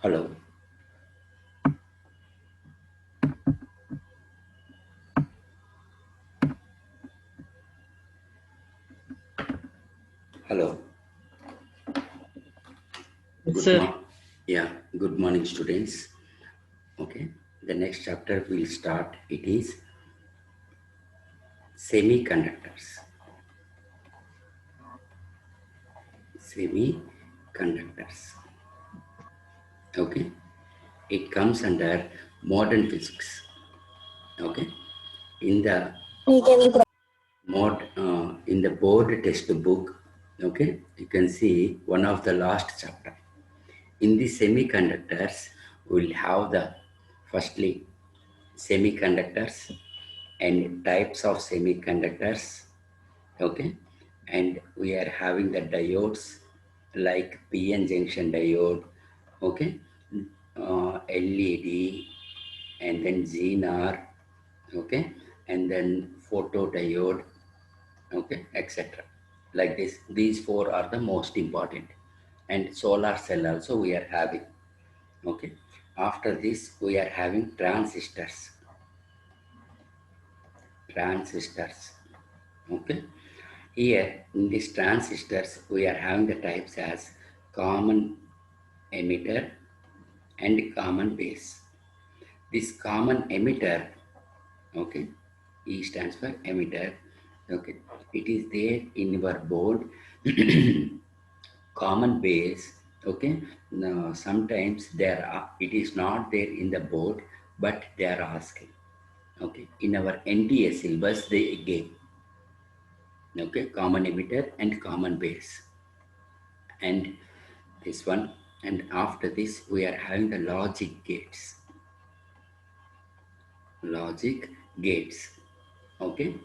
Hello. Hello. Yes, Good sir. morning. Yeah, good morning, students. Okay. The next chapter will start. It is semiconductors. Semiconductors. Okay. It comes under modern physics. Okay. In the in the board textbook. Okay. You can see one of the last chapter. In the semiconductors, we'll have the firstly semiconductors and types of semiconductors. Okay, and we are having the diodes like PN junction diode. Okay, LED, and then Zener. Okay, and then photodiode. Okay, etc. Like this, these four are the most important, and solar cell also we are having. Okay, after this we are having transistors. Okay, here in these transistors we are having the types as common emitter and common base. This common emitter, okay, E stands for emitter. Okay, it is there in your board. Common base. Okay, now sometimes it is not there in the board, but they are asking. Okay, in our NTA syllabus they gave. Okay, common emitter and common base, and this one. And after this we are having the logic gates. Okay,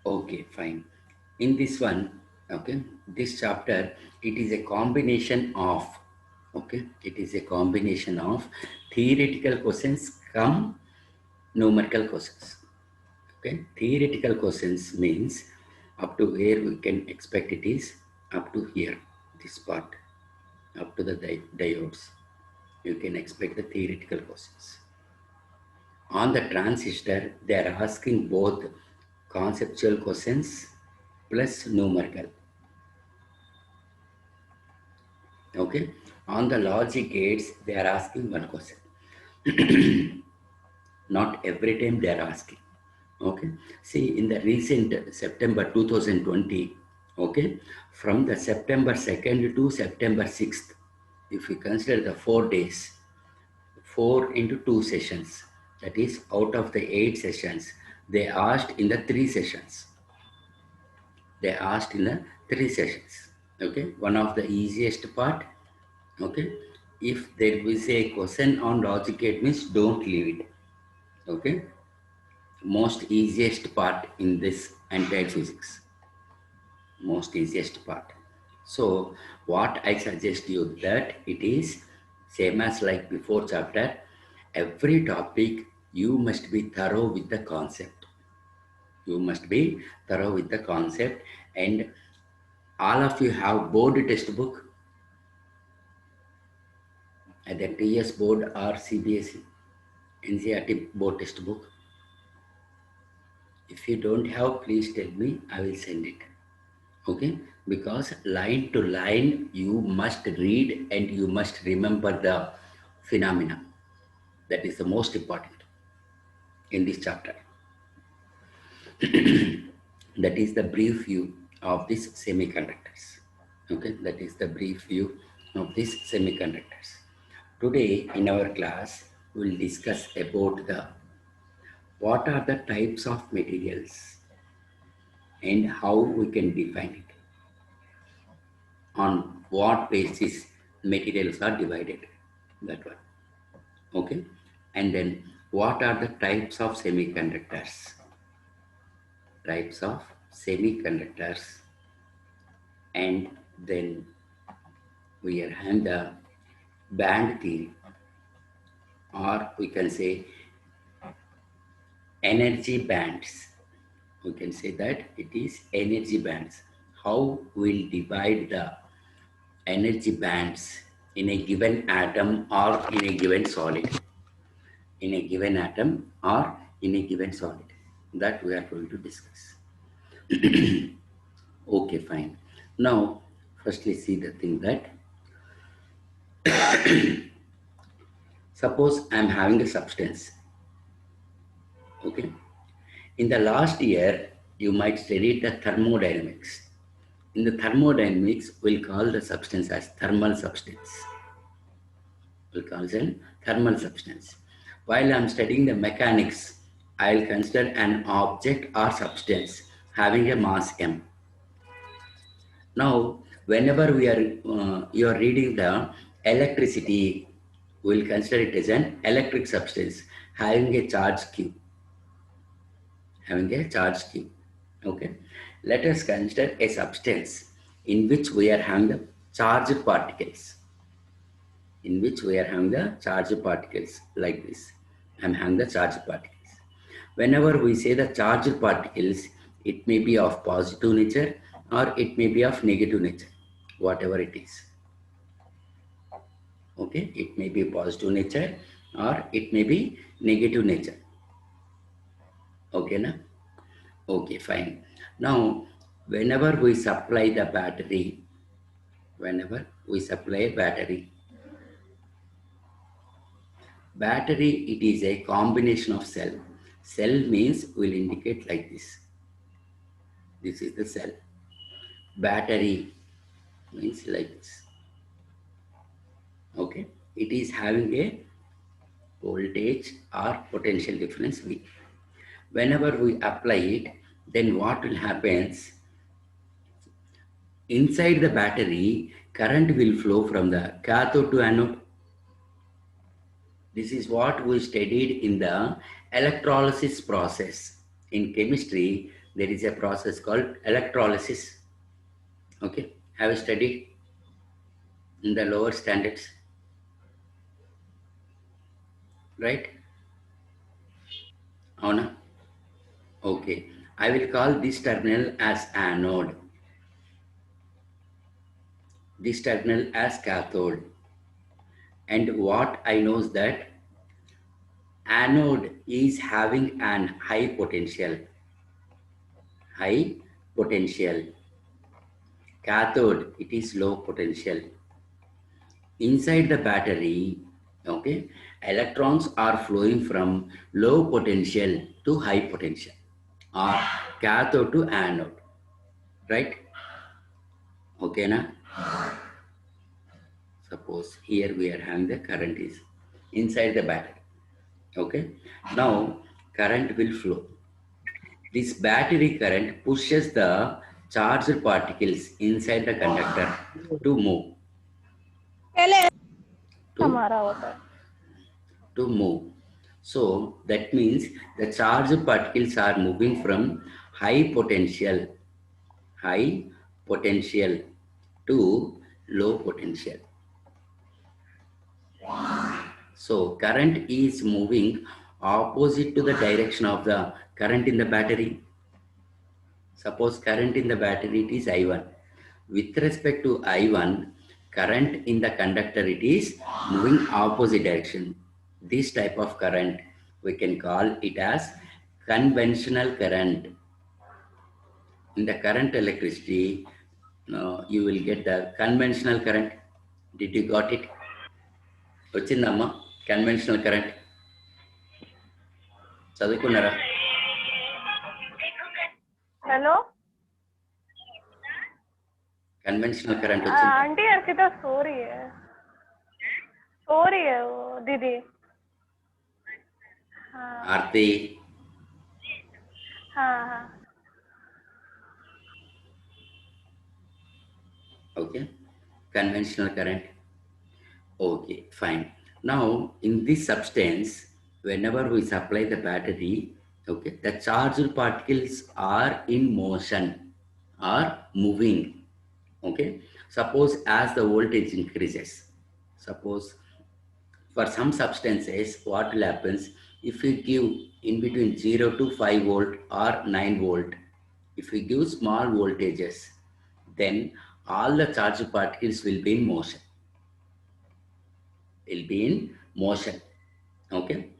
okay, fine. In this one, okay, this chapter, it is a combination of, okay, it is a combination of theoretical questions come numerical questions. Okay, theoretical questions means up to where we can expect it is up to here, this part, up to the diodes. You can expect the theoretical questions. On the transistor, they are asking both conceptual questions plus numerical. Okay. On the logic gates, they are asking one question. Not every time they are asking. Okay. See, in the recent September 2020, okay, from the September 2nd to September 6th, if we consider the 4 days, 4 into 2 sessions, that is out of the 8 sessions, they asked in the 3 sessions. They asked in the 3 sessions. Okay, one of the easiest part. Okay, if there is a question on logic gate means don't leave it. Okay, most easiest part in this entire physics, most easiest part. So what I suggest you that it is same as like before chapter. Every topic you must be thorough with the concept. You must be thorough with the concept, and all of you have board textbook, either TS board or CBSE, NCERT board textbook. If you don't have, please tell me, I will send it. Okay, because line to line you must read and you must remember the phenomena. That is the most important in this chapter. That is the brief view of these semiconductors. Okay, that is the brief view of these semiconductors. Today in our class we will discuss about the what are the types of materials and how we can define it, on what basis materials are divided, that one. Okay, and then what are the types of semiconductors, and then we are having the band theory, or we can say energy bands. We can say that it is energy bands. How we'll divide the energy bands in a given atom or in a given solid. In a given atom or in a given solid. That we are going to discuss. Okay, fine. Now, firstly see the thing that suppose I am having a substance. Okay. In the last year, you might study the thermodynamics. In the thermodynamics, we'll call the substance as thermal substance. We'll call it thermal substance. While I'm studying the mechanics, I'll consider an object or substance having a mass m. Now, whenever you are reading the electricity, we'll consider it as an electric substance having a charge q. Having a charge q. Okay. Let us consider a substance in which we are having the charged particles. In which we are having the charged particles like this. I am having the charged particles. Whenever we say the charged particles, it may be of positive nature or it may be of negative nature, whatever it is. Okay, it may be positive nature or it may be negative nature. Okay, na? Okay, fine. Now, whenever we supply the battery, battery, it is a combination of cell. Cell means will indicate like this. This is the cell. Battery means like this. Okay, it is having a voltage or potential difference V. Whenever we apply it, then what will happen? Inside the battery, current will flow from the cathode to anode. This is what we studied in the electrolysis process. In chemistry, there is a process called electrolysis. Okay, have you studied in the lower standards? Right? Avuna? Okay, I will call this terminal as anode. This terminal as cathode. And what I know is that anode is having an high potential. High potential. Cathode, it is low potential. Inside the battery, okay, electrons are flowing from low potential to high potential or cathode to anode, right? Okay, na? Suppose here we are having the current is inside the battery. Okay, now current will flow. This battery current pushes the charged particles inside the conductor to move. To move. So that means the charged particles are moving from high potential to low potential. So current is moving opposite to the direction of the current in the battery. Suppose current in the battery it is I1. With respect to I1, current in the conductor it is moving opposite direction. This type of current we can call it as conventional current. In the current electricity, you will get the conventional current. Did you got it? Vachindamma, conventional current. Chadukunnara. Hello? Conventional current. Aunty यार कितना सो रही है वो दीदी. आरती. हाँ. Okay, conventional current. Okay, fine. Now, in this substance, whenever we supply the battery, okay, the charged particles are in motion, are moving. Okay, suppose as the voltage increases, suppose for some substances, what will happen if we give in between 0 to 5 volt or 9 volt, if we give small voltages, then all the charged particles will be in motion. will be in motion. Okay.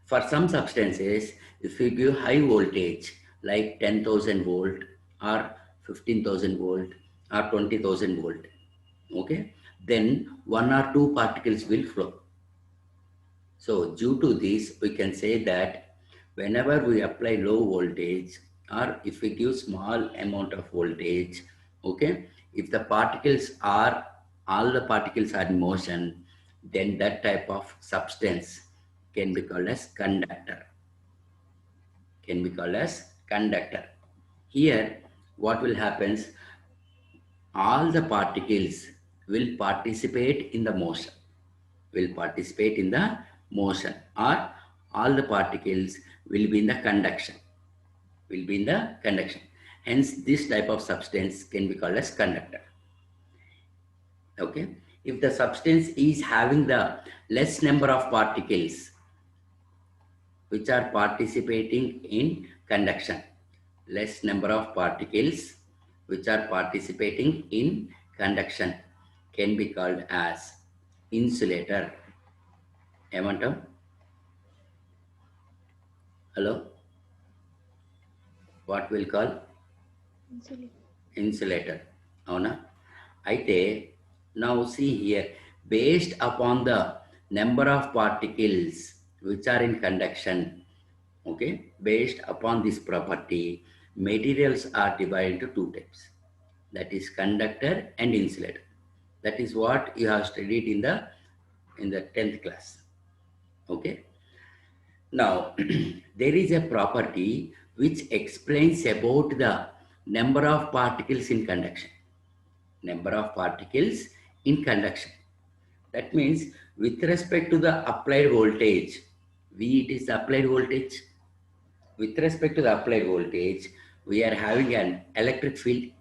For some substances, if we give high voltage like 10,000 volt or 15,000 volt or 20,000 volt, okay, then one or two particles will flow. So due to this, we can say that whenever we apply low voltage or if we give small amount of voltage, okay, if the particles are, all the particles are in motion, then that type of substance can be called as conductor. Can be called as conductor. Here, what will happen? All the particles will participate in the motion. Will participate in the motion, or all the particles will be in the conduction. Will be in the conduction. Hence, this type of substance can be called as conductor. Okay. If the substance is having the less number of particles which are participating in conduction, less number of particles which are participating in conduction can be called as insulator. Emantam? Hello? What we'll call? Insulator. Avuna? Aite, now see here, based upon the number of particles which are in conduction, okay, based upon this property, materials are divided into two types. That is conductor and insulator. That is what you have studied in the 10th class. Okay. Now, there is a property which explains about the number of particles in conduction. Number of particles in conduction. That means with respect to the applied voltage, V it is the applied voltage. With respect to the applied voltage, we are having an electric field.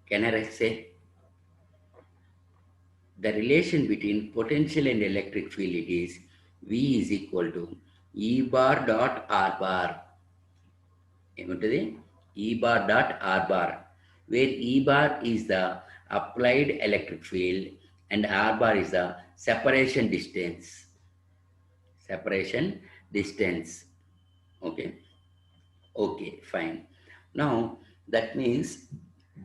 Can I say? The relation between potential and electric field it is V is equal to E bar dot R bar. E bar dot R bar, where E bar is the applied electric field and R bar is the separation distance. Separation distance. Okay. Okay, fine. Now that means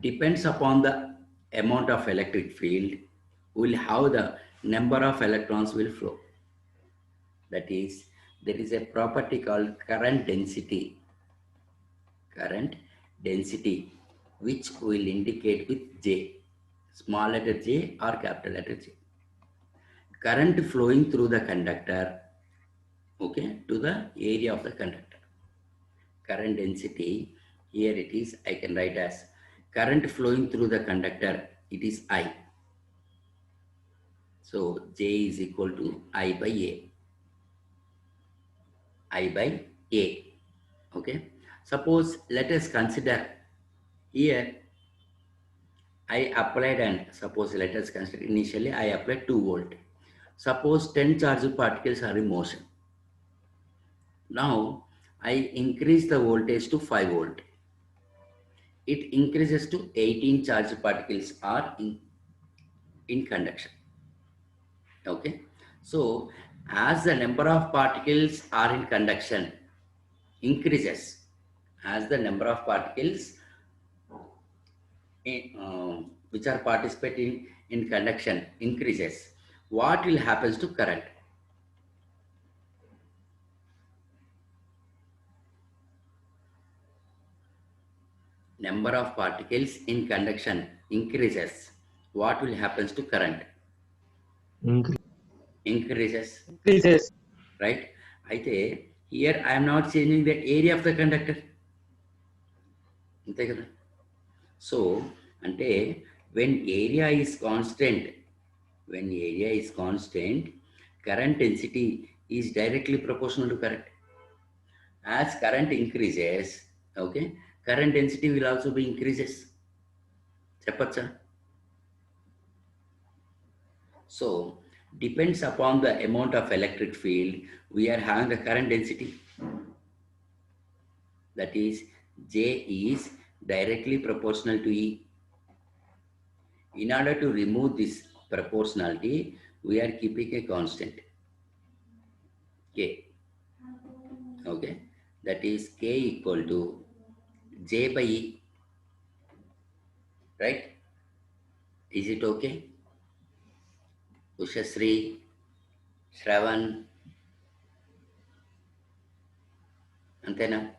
depends upon the amount of electric field will how the number of electrons will flow. That is, there is a property called current density. Current density, which will indicate with J, small letter J or capital letter J. Current flowing through the conductor, okay, to the area of the conductor. Current density, here it is, I can write as current flowing through the conductor, it is I. So J is equal to I by A. I by A. Okay. Suppose let us consider here I applied and suppose let us consider initially I applied 2 volt. Suppose 10 charged particles are in motion. Now I increase the voltage to 5 volt. It increases to 18 charged particles are in conduction. Okay. So as the number of particles are in conduction increases, as the number of particles which are participating in conduction increases, what will happen to current? Number of particles in conduction increases, what will happen to current? Increases. Right? Here I am not changing the area of the conductor. So, when area is constant, current density is directly proportional to current. As current increases, okay, current density will also be increases. So, depends upon the amount of electric field, we are having the current density. That is, J is directly proportional to E. In order to remove this proportionality, we are keeping a constant K. Okay, that is K equal to J by E, right? Is it okay? Ushasri, Shravan, Antena,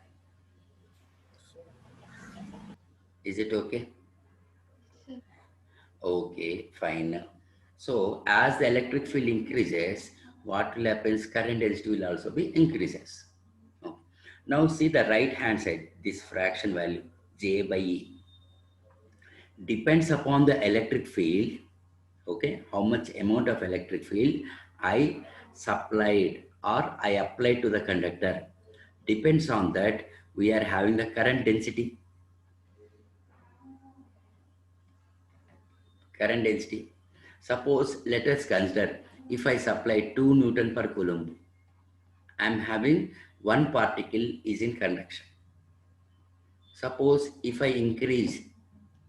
is it okay? Okay, fine. So as the electric field increases, what will happen? Current density will also be increases. Okay. Now see the right hand side, this fraction value J by E depends upon the electric field. Okay, how much amount of electric field I supplied or I applied to the conductor. Depends on that we are having the current density. Current density. Suppose let us consider if I supply 2 Newton per Coulomb, I am having one particle is in conduction. Suppose if I increase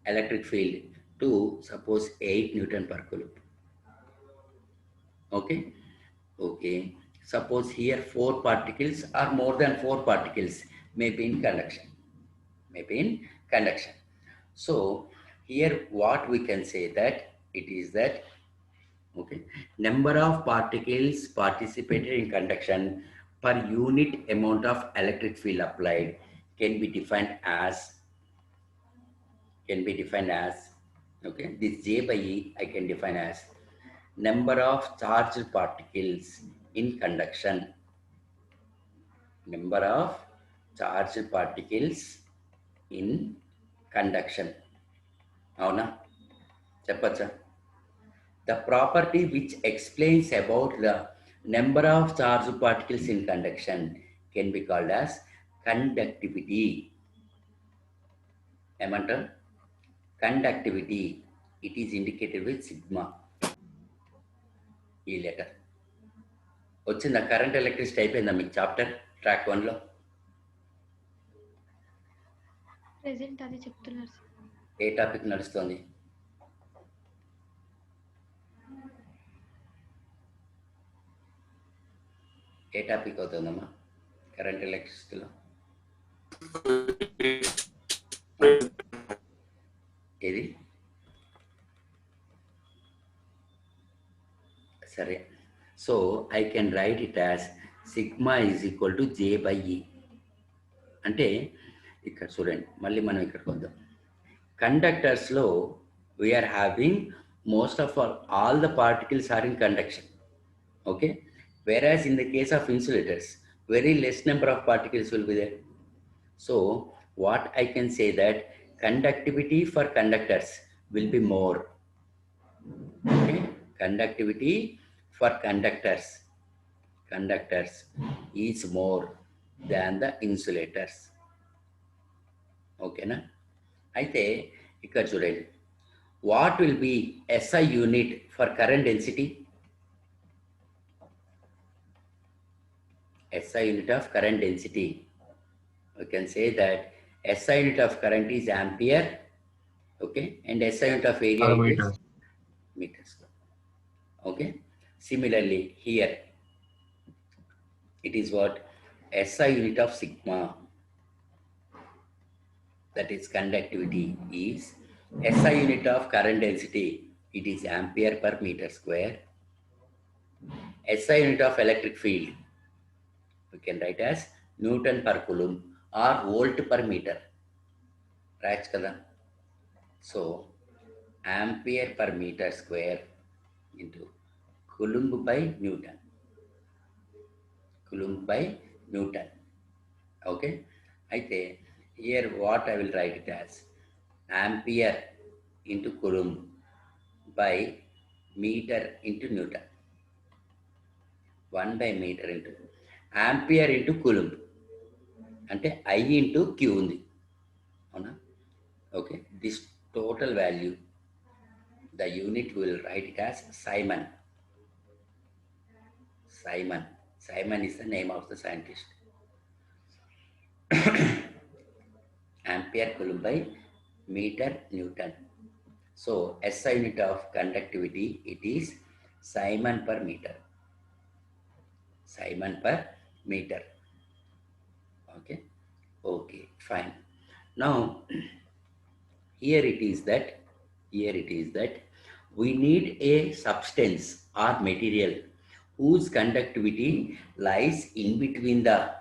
electric field to suppose 8 Newton per Coulomb. Okay. Okay. Suppose here 4 particles or more than 4 particles may be in conduction. Maybe in conduction. So here what we can say that it is that okay, number of particles participated in conduction per unit amount of electric field applied can be defined as okay, this J by E I can define as number of charged particles in conduction. Number of charged particles in conduction. Avuna? Cheppacha? The property which explains about the number of charged particles in conduction can be called as conductivity. Emantam? Conductivity. It is indicated with sigma. E letter. వచ్చిందా current electricity అయిపోయిందా మీకు chapter track 1లో? Present అది చెప్తున్నారు. ఏ topic నడుస్తుంది? ఏ topic అవుతుందమ్మా current ఎలక్ట్రిసిటీలో? ఏది సరే. So I can write it as sigma is equal to J by E. అంటే ఇక్కడ చూడండి, మళ్ళీ మనం ఇక్కడికి వద్దాం. కండక్టర్స్లో we're having most of all the particles are in conduction. Okay, whereas in the case of insulators very less number of particles will be there. So what I can say that conductivity for conductors will be more. Okay, conductivity for conductors is more than the insulators. Okay na? అయితే ఇక్కడ చూడండి, what will be SI unit for current density? SI unit of current density, we can say that SI unit of current is ampere, okay, and SI unit of area is meters. Okay, similarly here it is what SI unit of sigma, that is conductivity, is SI unit of current density, it is ampere per meter square. SI unit of electric field we can write as Newton per Coulomb or volt per meter. Right kada? So ampere per meter square into Coulomb by Newton. Coulomb by Newton. Okay. Aithe here what I will write it as ampere into Coulomb by meter into Newton. 1 by meter into ampere into coulomb అంటే I into Q ఉంది, అవునా? Okay, this total value the unit will write it as Simon. Simon is the name of the scientist. Ampere Coulomb by meter Newton. So SI unit of conductivity, it is Simon per meter. Simon per meter. Okay. Okay, fine. Now here it is that we need a substance or material whose conductivity lies in between the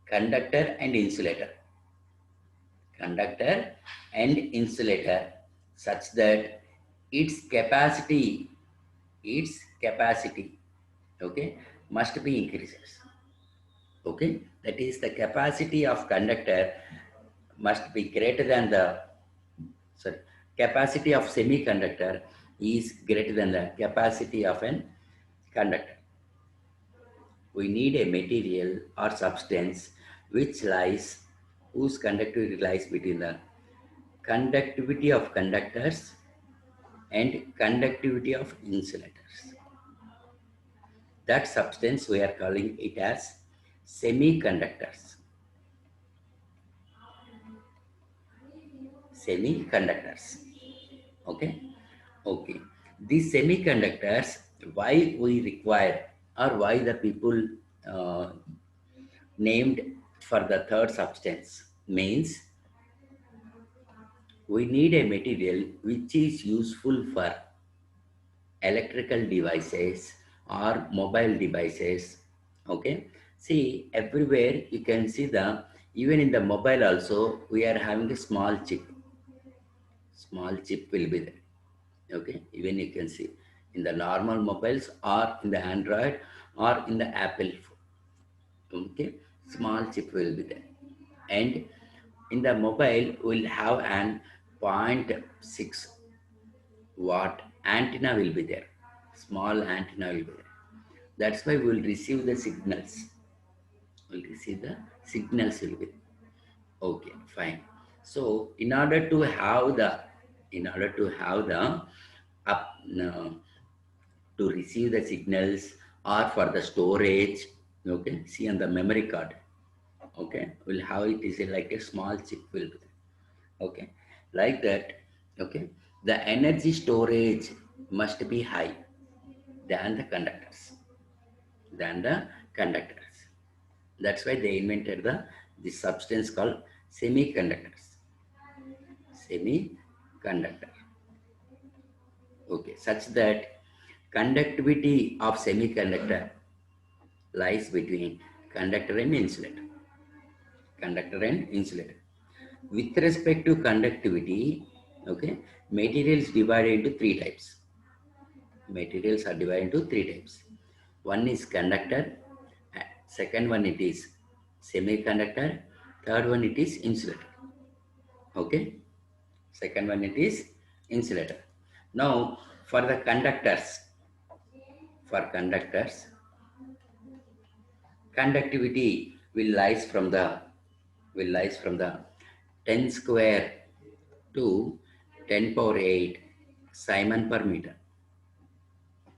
conductor and insulator. Conductor and insulator, such that its capacity, okay, must be increases. Okay, that is, the capacity of conductor must be greater than the, sorry, capacity of semiconductor is greater than the capacity of an conductor. We need a material or substance whose conductivity lies between the conductivity of conductors and conductivity of insulators. That substance we are calling it as semiconductors. Semiconductors. Okay. Okay. These semiconductors, why we require, or why the people uh, named for the third substance, means we need a material which is useful for electrical devices or mobile devices. Okay. See, everywhere you can see even in the mobile also, we are having a small chip. Small chip will be there. Okay, even you can see in the normal mobiles or in the Android or in the Apple phone. Okay, small chip will be there, and in the mobile will have an 0.6 watt antenna will be there. Small antenna will be there. That's why we'll receive the signals. We'll receive the signals will be there. Okay, fine. So in order to have the up no, to receive the signals or for the storage, okay, see on the memory card, okay, we'll have it is like a small chip will be there. Okay, like that. Okay, the energy storage must be high than the conductors. That's why they invented this substance called semiconductors. Semiconductor. Okay, such that conductivity of semiconductor lies between conductor and insulator. Conductor and insulator. With respect to conductivity, okay, materials divided into three types. Materials are divided into three types. One is conductor, second one it is semiconductor, third one it is insulator. Okay, second one it is insulator. Now for the conductors, conductivity will lies from the 10 square to 10 power 8 Simon per meter.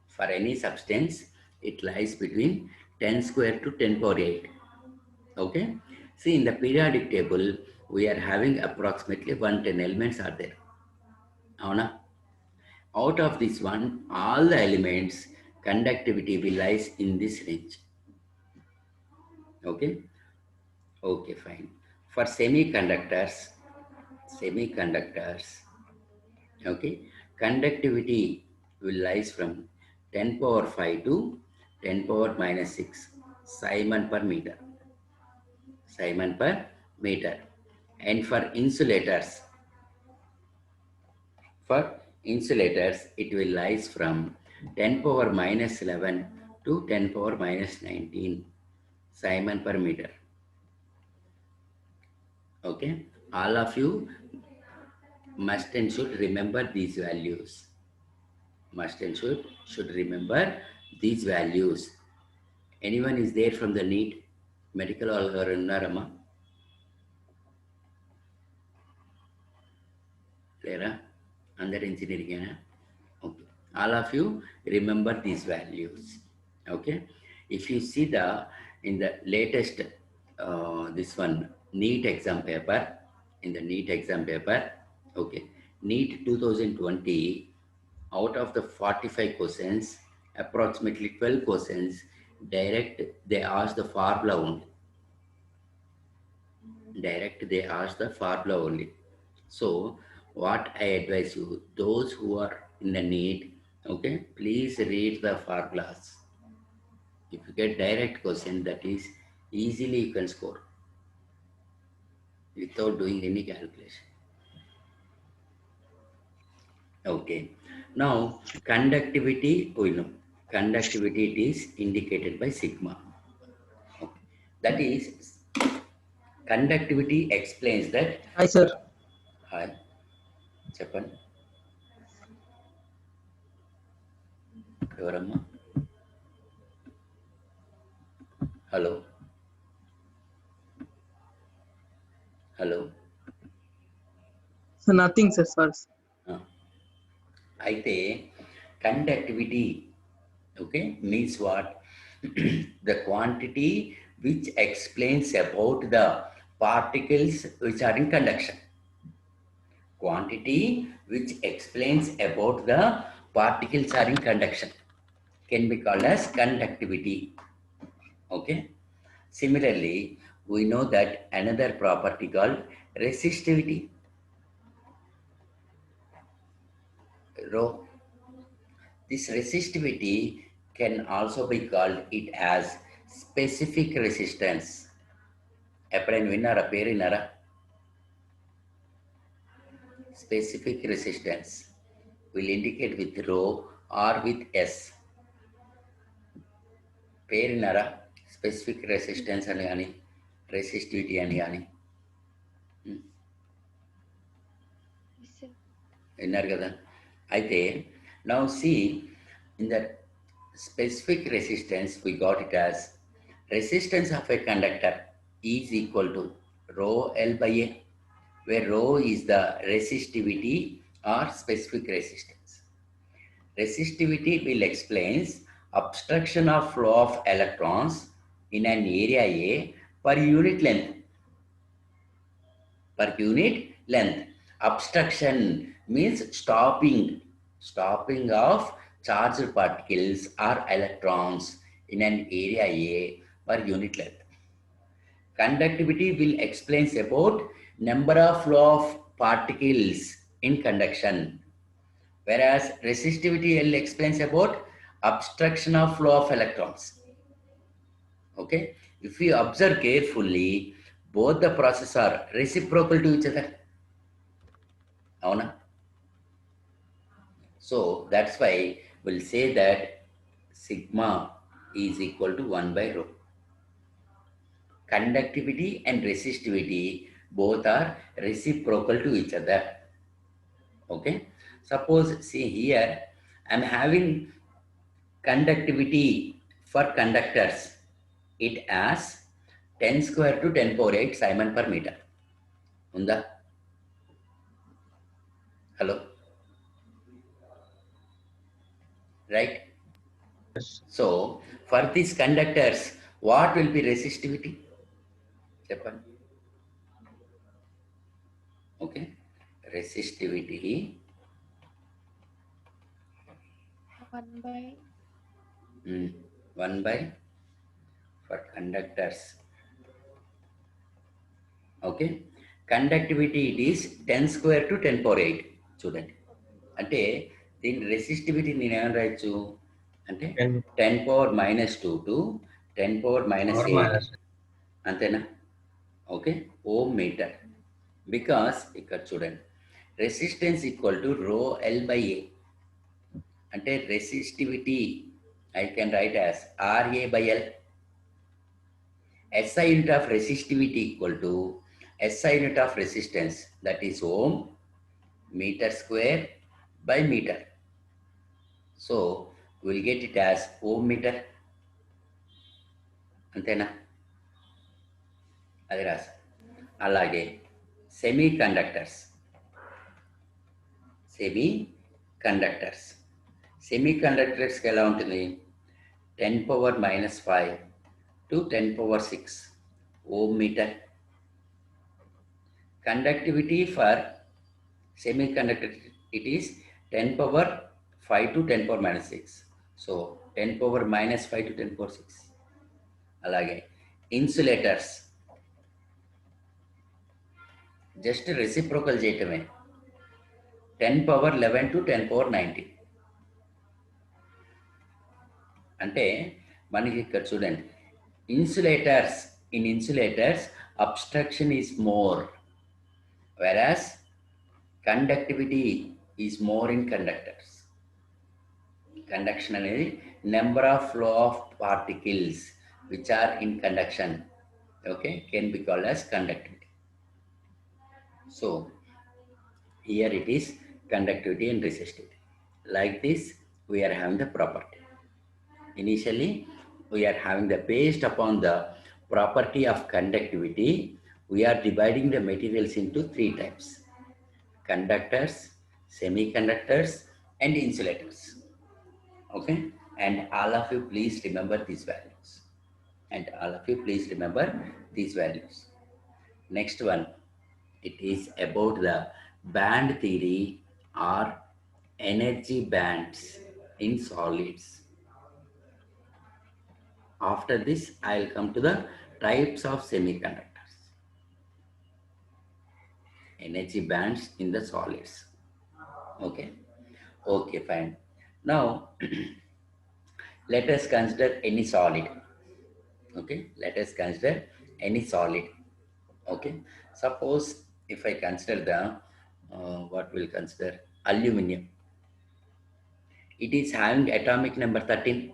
For any substance, it lies between 10 square to 10 power 8. Okay. See, in the periodic table, we are having approximately 110 elements are there. Avana? Out of this one, all the elements conductivity will lies in this range. Okay. Okay, fine. For semiconductors, okay, conductivity will lies from 10 power 5 to 10 power minus 6 Simon per meter. Simon per meter. And for insulators, it will lies from 10 power minus 11 to 10 power minus 19 Simon per meter. Okay, all of you must and should remember these values. Must and should remember these values. Anyone is there from the NEET? Medical or Narama? Clear? Under engineering. Okay. All of you remember these values. Okay. If you see in the latest this one NEET exam paper, okay, NEET 2020, out of the 45 questions, approximately 12 questions, direct they ask the formula only. Direct they ask the formula only. So what I advise you, those who are in the NEET, okay, please read the formulas. If you get direct question, that is easily you can score without doing any calculation. Okay. Now conductivity, we know conductivity it is indicated by sigma. Okay. That is conductivity explains that. Hi, sir. Hi, చెప్పండి ఎవరమ్మా hello hello So nothing, sir. Sorry. అయితే conductivity, okay, means what? The quantity which explains about the particles which are in conduction. Quantity which explains about the particles are in conduction can be called as conductivity. Okay. Similarly, we know that another property called resistivity. Rho. This resistivity can also be called it as specific resistance. ఎప్పుడైనా విన్నారా పేరు విన్నారా specific resistance will indicate with rho or with S. పేరు విన్నారా specific resistance అని కానీ resistivity అని కానీ విన్నారు కదా అయితే now see in the specific resistance we got it as resistance of a conductor is equal to rho L by A, where rho is the resistivity or specific resistance. Resistivity will explains obstruction of flow of electrons in an area A per unit length. Per unit length. Obstruction means stopping of charged particles or electrons in an area A per unit length. Conductivity will explains about number of flow of particles in conduction, whereas resistivity will explains about obstruction of flow of electrons. Okay, if you observe carefully, both the processes are reciprocal to each other. Avuna? So that's why we'll say that sigma is equal to 1 by rho. Conductivity and resistivity both are reciprocal to each other. Okay, suppose see here I'm having conductivity for conductors, it as 10 square to 10 power 8 Simon per meter. Unda? Hello? Right? Yes. So for these conductors, what will be resistivity? Japan. Okay, resistivity 1 by for conductors. Okay, conductivity it is 10 square to 10 power 8 చూడండి అంటే దీని resistivity నేను ఏమని రాయొచ్చు అంటే 10 power minus 2 to 10 power minus 8 అంతేనా okay ohm metre because ఇక్కడ చూడండి resistance equal to rho L by A అంటే resistivity I can write as RA by L. SI unit of resistivity equal to SI unit of resistance, that is ohm meter square by meter. So we'll get it as ohm meter. అంతేనా అది రాసి అలాగే semi conductors ఎలా ఉంటుంది 10 power minus 5 to 10 power 6 ohm meter. Conductivity for Semiconductor, it is 10 power 5 to 10 power minus 6. So 10 power minus 5 to 10 power 6. అలాగే insulators just reciprocal చేయటమే 10 power 11 to 10 power 19. అంటే మనకి ఇక్కడ చూడండి, in insulators obstruction is more, whereas conductivity is more in conductors. Conduction అనేది number of flow of particles which are in conduction, okay, can be called as conductivity. So here it is conductivity and resistivity. Like this we are having the property. Initially we are having the, based upon the property of conductivity, we are dividing the materials into 3 types: conductors, semiconductors and insulators. Okay, and all of you please remember these values. Next one, it is about the band theory or energy bands in solids. After this I will come to the types of semiconductors. Energy bands in the solids. Okay, fine. Now let us consider any solid. Okay, let us consider any solid. Okay, suppose if I consider the what we'll consider aluminum. It is having atomic number 13,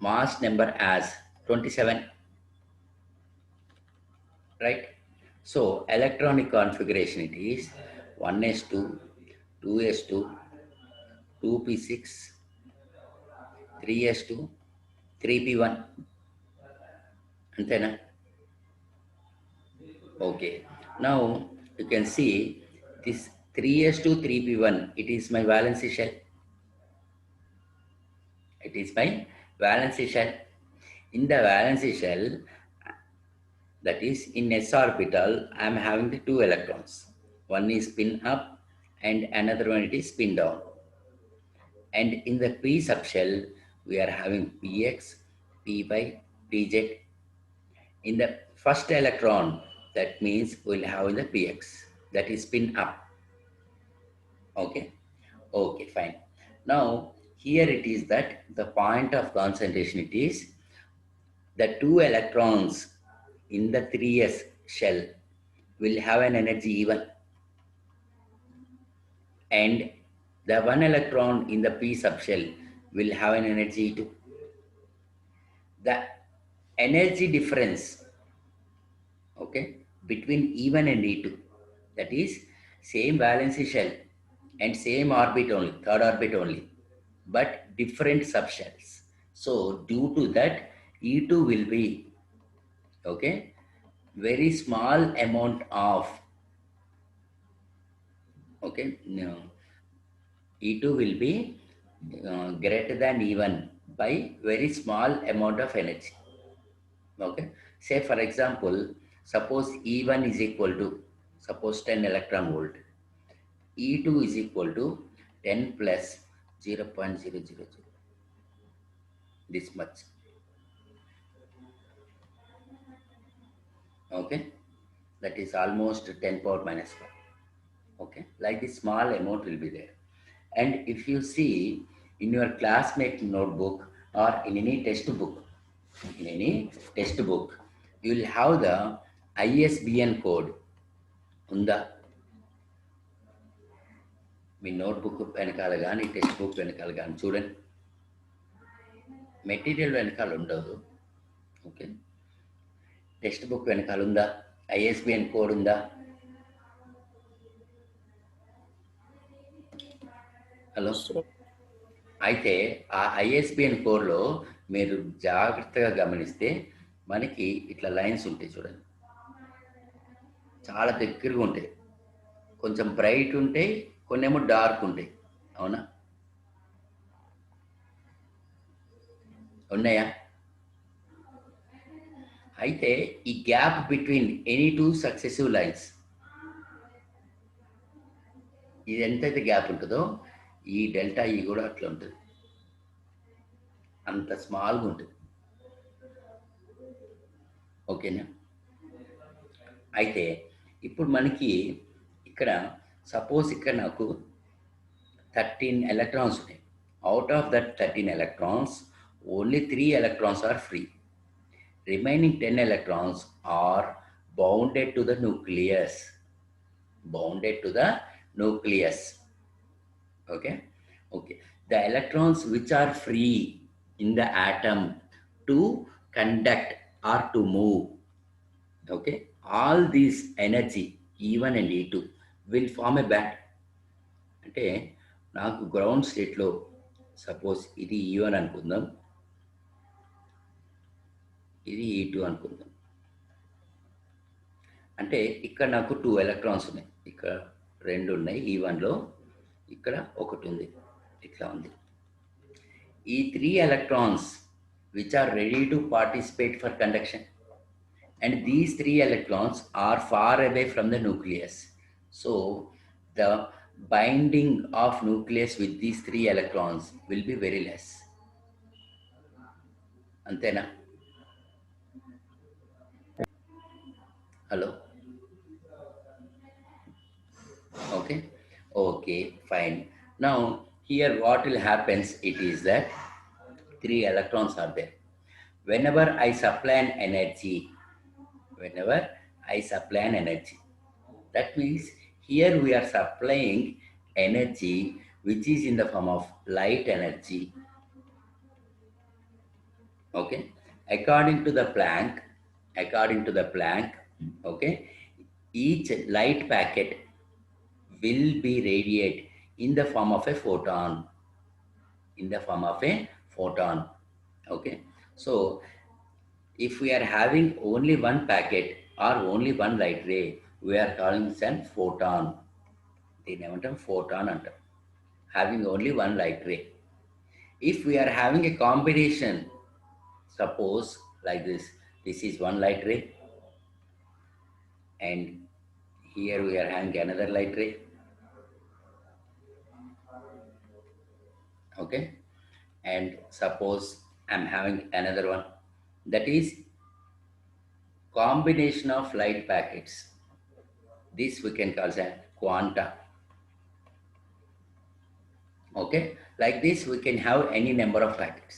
mass number as 27, right? So electronic configuration, it is 1s2, 2s2, 2p6, 3s2, 3p1. Antena? Okay, now you can see this 3s2 3p1, it is my valency shell. It is my valency shell. In the valency shell, that is in s orbital, I am having the 2 electrons. One is spin up and another one it is spin down. And in the p subshell, we are having px, py, pz. In the first electron, that means we'll have the px, that is spin up. Okay, fine. Now here it is that the point of concentration, it is the 2 electrons in the 3s shell will have an energy E1, and the 1 electron in the p subshell will have an energy E2. The energy difference, okay, between E1 and E2, that is same valency shell and same orbit only, 3rd orbit only, but different subshells. So due to that, E2 will be, okay, very small amount of, okay, no, E2 will be greater than E1 by very small amount of energy. Okay, say for example, suppose E1 is equal to, suppose 10 electron volt, E2 is equal to 10 plus 0.000, this much. Okay, that is almost 10 power minus 5. Okay, like this small amount will be there. And if you see in your classmate notebook or in any textbook, you will have the ISBN code. Unda, me notebook వెనకాల కానీ text book వెనకాల కానీ చూడండి, material వెనకాల ఉండదు. Okay, text book వెనకాల ఉందా? ISBN code ఉందా? హలో, అయితే ఆ ఐఎస్బిఎన్ కోడ్లో మీరు జాగ్రత్తగా గమనిస్తే మనకి ఇట్లా లైన్స్ ఉంటాయి చూడండి, చాలా దగ్గరగా ఉంటాయి, కొంచెం బ్రైట్ ఉంటాయి, కొన్ని ఏమో డార్క్ ఉంటాయి. అవునా? ఉన్నాయా? అయితే ఈ gap between any 2 successive lines, ఇది ఎంతైతే గ్యాప్ ఉంటుందో ఈ డెల్టా ఈ కూడా అట్లా ఉంటుంది, అంత స్మాల్గా ఉంటుంది. ఓకేనా? అయితే ఇప్పుడు మనకి ఇక్కడ సపోజ్ ఇక్కడ నాకు 13 electrons ఉన్నాయి. Out of that 13 electrons, only 3 electrons are free. Remaining 10 electrons are bounded to the nucleus. Bounded to the nucleus. Okay? Okay. The electrons which are free in the atom to conduct or to move. Okay? All these energy, E1 and E2, will form a band. అంటే నాకు ground స్టేట్లో suppose ఇది E1 అనుకుందాం, ఇది E2 అనుకుందాం. అంటే ఇక్కడ నాకు 2 ఎలక్ట్రాన్స్ ఉన్నాయి, ఇక్కడ 2 ఉన్నాయి E1లో, ఇక్కడ ఒకటి ఉంది, ఇట్లా ఉంది. ఈ 3 electrons which are ready to participate for conduction, and these 3 electrons are far away from the nucleus. So the binding of nucleus with these 3 electrons will be very less. Antena? Hello? Okay? Okay, fine. Now here what will happen, it is that 3 electrons are there. Whenever I supply an energy, that means here we are supplying energy which is in the form of light energy. Okay? According to the Planck, okay, each light packet will be radiate in the form of a photon. Okay? So if we are having only one packet or only one light ray, we are calling this an photon. దీన్ని ఏమంటాం? Photon అంటాం, having only one light ray. If we are having a combination, suppose like this is one light ray, and here we are having another light ray. Okay? And suppose I'm having another one, that is combination of light packets. This we can call as a quanta. Okay? Like this we can have any number of packets.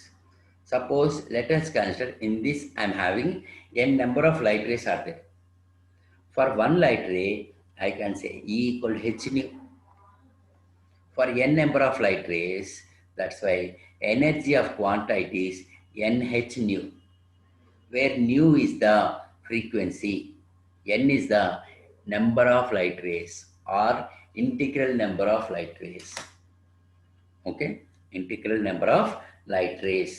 Suppose let us consider in this I'm having n number of light rays are there. For one light ray I can say E equal to h nu. For n number of light rays, that's why energy of quanta it is nh nu, where nu is the frequency, n is the number of light rays or integral number of light rays. Okay? Integral number of light rays.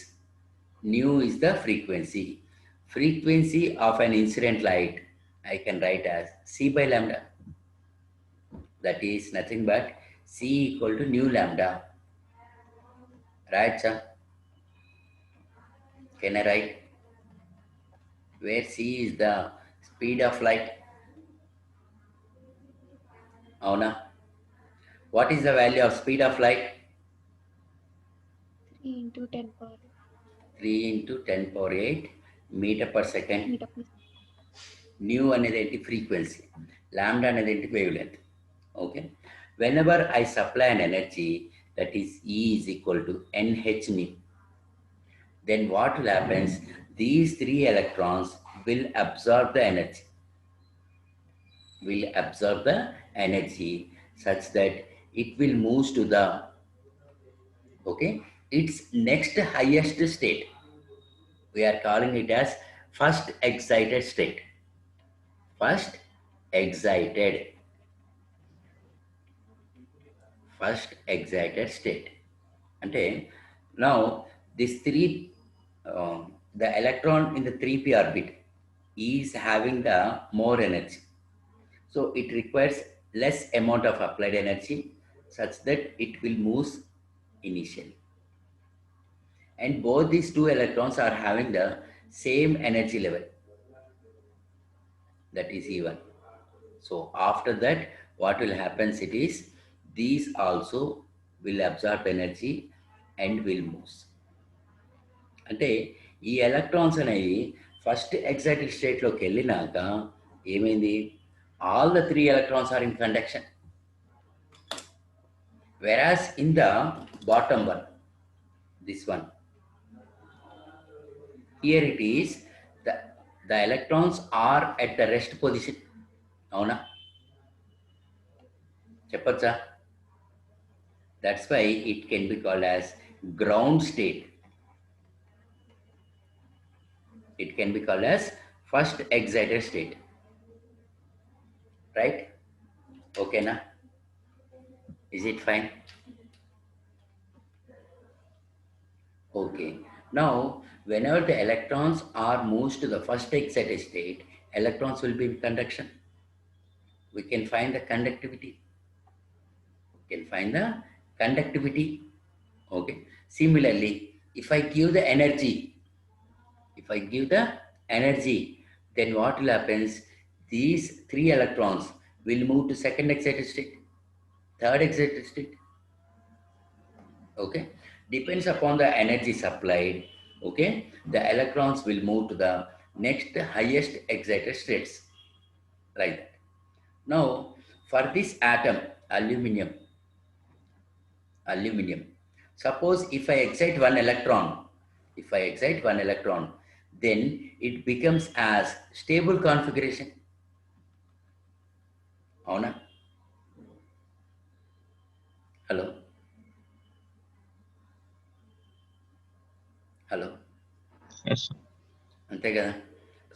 Nu is the frequency. Frequency of an incident light I can write as c by lambda. That is nothing but c equal to nu lambda. Right, sir? Can I write? Where c is the speed of light. Avuna? What is the value of speed of light? 3 into 10 power 3 into 10 power 8 meter per second. meter per Nu అనేది ఏంటి? Frequency. Lambda అనేది ఏంటి? Wave length. Okay? Whenever I supply an energy, that is E is equal to nh nu, then what will happen? These 3 electrons will absorb the energy, such that it will move to the, okay, its next highest state. We are calling it as first excited state. First excited state. Ante now this 3 the electron in the 3p orbit is having the more energy, so it requires less amount of applied energy such that it will move initially, and both these 2 electrons are having the same energy level, that is E1. So after that what will happen, it is these also will absorb energy and will move. అంటే ఈ electrons అనేవి first excited స్టేట్లోకి వెళ్ళినాక ఏమైంది, all the 3 electrons are in conduction, whereas in the bottom one, this one, here it is the electrons are at the rest position. అవునా చెప్పచ్చా? That's why it can be called as ground state. It can be called as first excited state. Right? Okay, na? Is it fine? Okay. Now, whenever the electrons are moved to the first excited state, electrons will be in conduction. We can find the conductivity. We can find the conductivity. Okay. Similarly, if I give the energy, then what will happen? These 3 electrons will move to second excited state, third excited state. Okay, depends upon the energy supplied. Okay, the electrons will move to the next highest excited states, like that. Now, for this atom, aluminium, suppose if I excite one electron, then it becomes as stable configuration. Avuna? Hello? Yes, sir. అంతే కదా.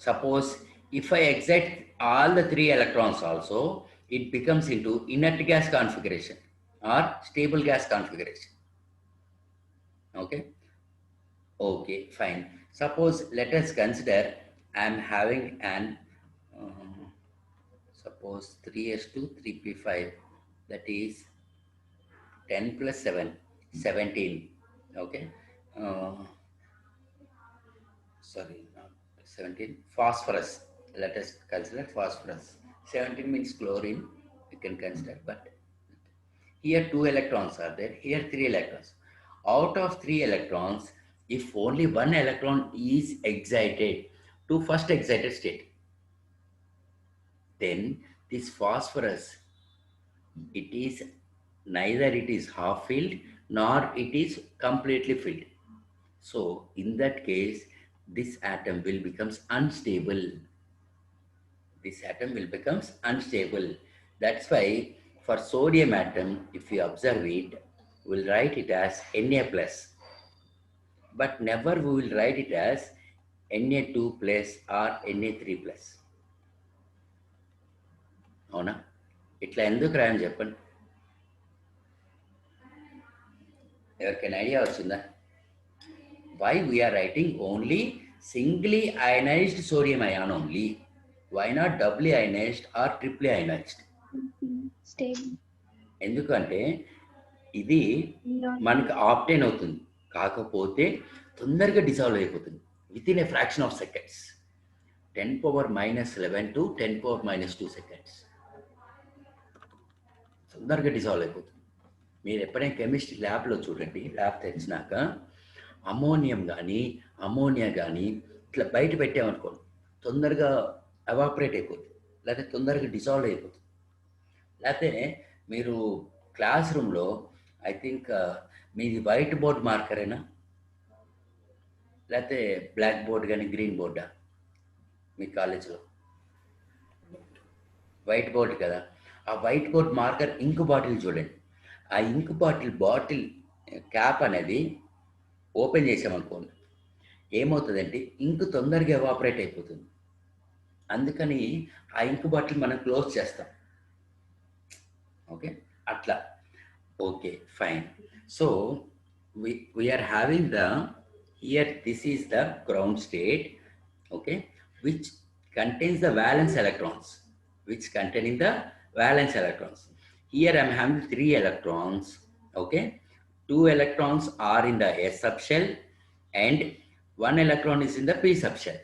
Suppose if I excite all the 3 electrons also, it becomes into inert gas configuration or stable gas configuration. Okay, fine. Suppose let us consider I am having an suppose 3s2 3p5, that is 10 plus 7 17. Okay, sorry, not 17, phosphorus. Let us consider phosphorus. 17 means chlorine, we can consider, but here 2 electrons are there, here 3 electrons. Out of 3 electrons, if only 1 electron is excited to first excited state, then this phosphorus, neither it is half filled nor it is completely filled. So in that case, this atom will becomes unstable. That's why for sodium atom, if you observe it, we'll write it as Na plus, but never we will write it as Na2 plus or Na3 plus. అవునా? ఇట్లా ఎందుకు రాయని చెప్పండి, ఎవరికైనా idea వచ్చిందా? Why we are writing only singly ionized sodium ion only? Why not doubly ionized or triply ionized? Stable. ఎందుకంటే ఇది మనకు ఆప్టైన్ అవుతుంది, కాకపోతే తొందరగా డిసాల్వ్ అయిపోతుంది with in a fraction of seconds. 10⁻⁻11 to 10⁻⁻2 seconds తొందరగా డిసాల్వ్ అయిపోతుంది. మీరు ఎప్పుడైనా కెమిస్ట్రీ ల్యాబ్లో చూడండి, ల్యాబ్ తెచ్చినాక అమోనియా కానీ ఇట్లా బయట పెట్టామనుకోండి, తొందరగా ఎవాపరేట్ అయిపోతుంది, లేకపోతే తొందరగా డిసాల్వ్ అయిపోతుంది. లేకపోతే మీరు క్లాస్ రూమ్లో ఐ థింక్ మీది వైట్ బోర్డ్ మార్కరేనా, లేకపోతే బ్లాక్ బోర్డ్ కానీ గ్రీన్ బోర్డా? మీ కాలేజీలో వైట్ బోర్డ్ కదా. ఆ white board marker ink bottle చూడండి. ఆ ఇంక్ బాటిల్ క్యాప్ అనేది ఓపెన్ చేసామనుకోండి, ఏమవుతుందంటే ఇంక్ తొందరగా ఎవాపరేట్ అయిపోతుంది. అందుకని ఆ ఇంక్ బాటిల్ మనం క్లోజ్ చేస్తాం. ఓకే, అట్లా. Okay, fine. So we are having here this is the ground state, okay, which contains the valence electrons, Here I am having 3 electrons, okay. 2 electrons are in the S subshell and 1 electron is in the P subshell,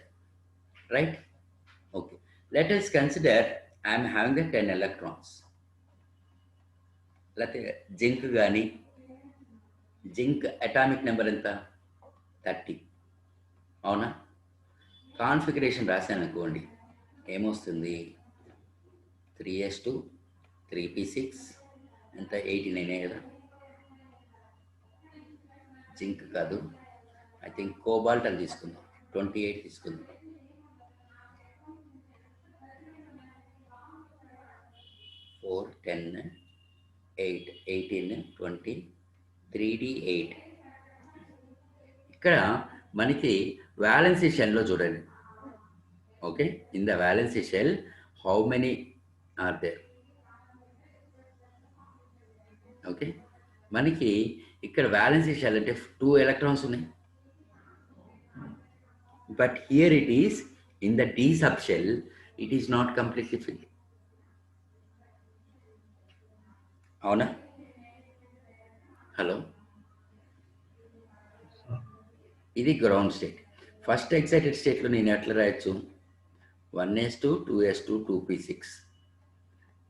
right? Okay, let us consider I am having the 10 electrons. లేకపోతే zinc కానీ, zinc atomic number ఎంత? 30. అవునా? Configuration రాశాను అనుకోండి, ఏమొస్తుంది? 3s2 3p6 ఎంత? 89 కదా. Zinc కాదు, ఐ థింక్ కోబాల్ట్ అని తీసుకుందాం, 28 తీసుకుందాం. 4 10 8 18 20 3d8. ఇక్కడ మనకి వ్యాలెన్సీ షెల్లో చూడండి. Okay, in the valency shell how many are there? Okay, మనకి ఇక్కడ వ్యాలెన్సీ షెల్ అంటే 2 ఎలక్ట్రాన్స్ ఉన్నాయి. But here it is in the d sub shell, it is not completely filled. అవునా? హలో, ఇది గ్రౌండ్ స్టేట్. ఫస్ట్ ఎక్సైటెడ్ స్టేట్లో నేను ఎట్లా రాయొచ్చు? 1s2 2s2 2p6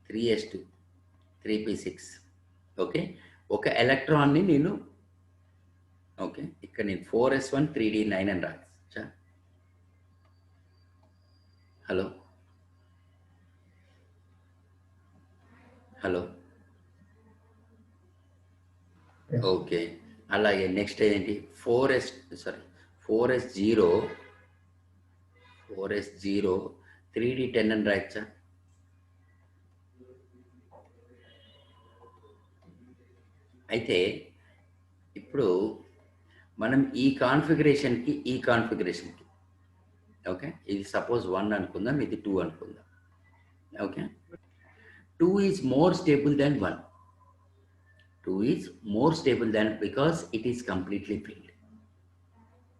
3s2 3p6. Okay, ఒక ఎలక్ట్రాన్ని నేను, ఓకే, ఇక్కడ నేను 4s1 3d9 అని రాయొచ్చా? Hello hello, okay. అలాగే నెక్స్ట్ ఏంటి? 4s0 3d10 అని రాయొచ్చా? అయితే ఇప్పుడు మనం ఈ కాన్ఫిగరేషన్కి ఓకే, ఇది సపోజ్ 1 అనుకుందాం, ఇది 2 అనుకుందాం. Okay, 2 is more stable than 1. 2 is more stable than, because it is completely filled,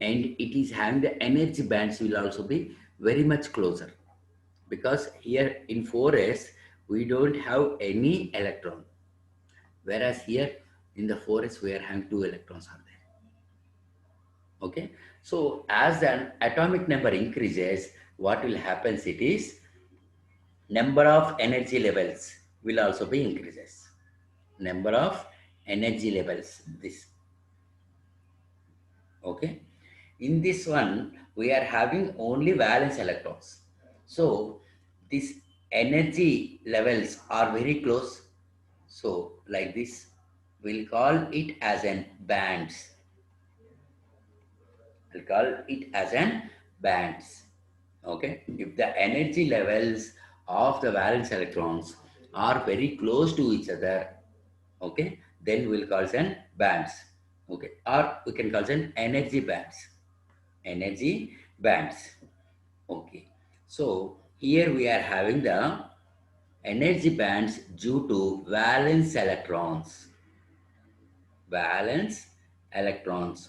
and it is having the energy bands will also be very much closer, because here in 4s we don't have any electron, whereas here in the 4s we are having 2 electrons are there. Okay, so as the atomic number increases, what will happen? It is number of energy levels will also be increases. Number of energy levels, this. Okay, in this one we are having only valence electrons, so these energy levels are very close. So like this, we'll call it as an bands. We'll call it as an bands. Okay, if the energy levels of the valence electrons are very close to each other, okay, then we'll call them bands. Okay, or we can call them energy bands. Energy bands. Okay, so here we are having the energy bands due to valence electrons. Valence electrons.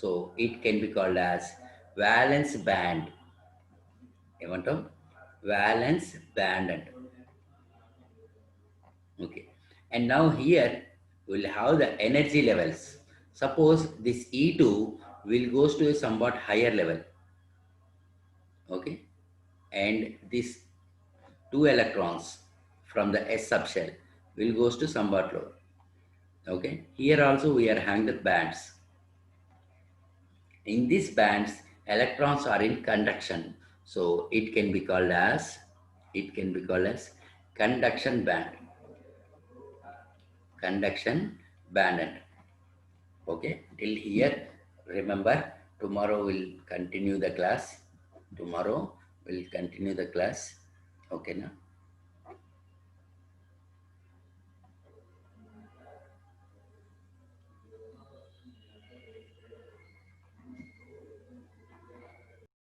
So it can be called as valence band. Evantam valence band. Okay, and now here we'll have the energy levels. Suppose this E2 will goes to a somewhat higher level. Okay, and this 2 electrons from the S subshell will goes to somewhat low. Okay, here also we are having the bands. In these bands, electrons are in conduction, so it can be called as conduction band. Conduction band. Okay, till here remember. Tomorrow we'll continue the class. Okay, now.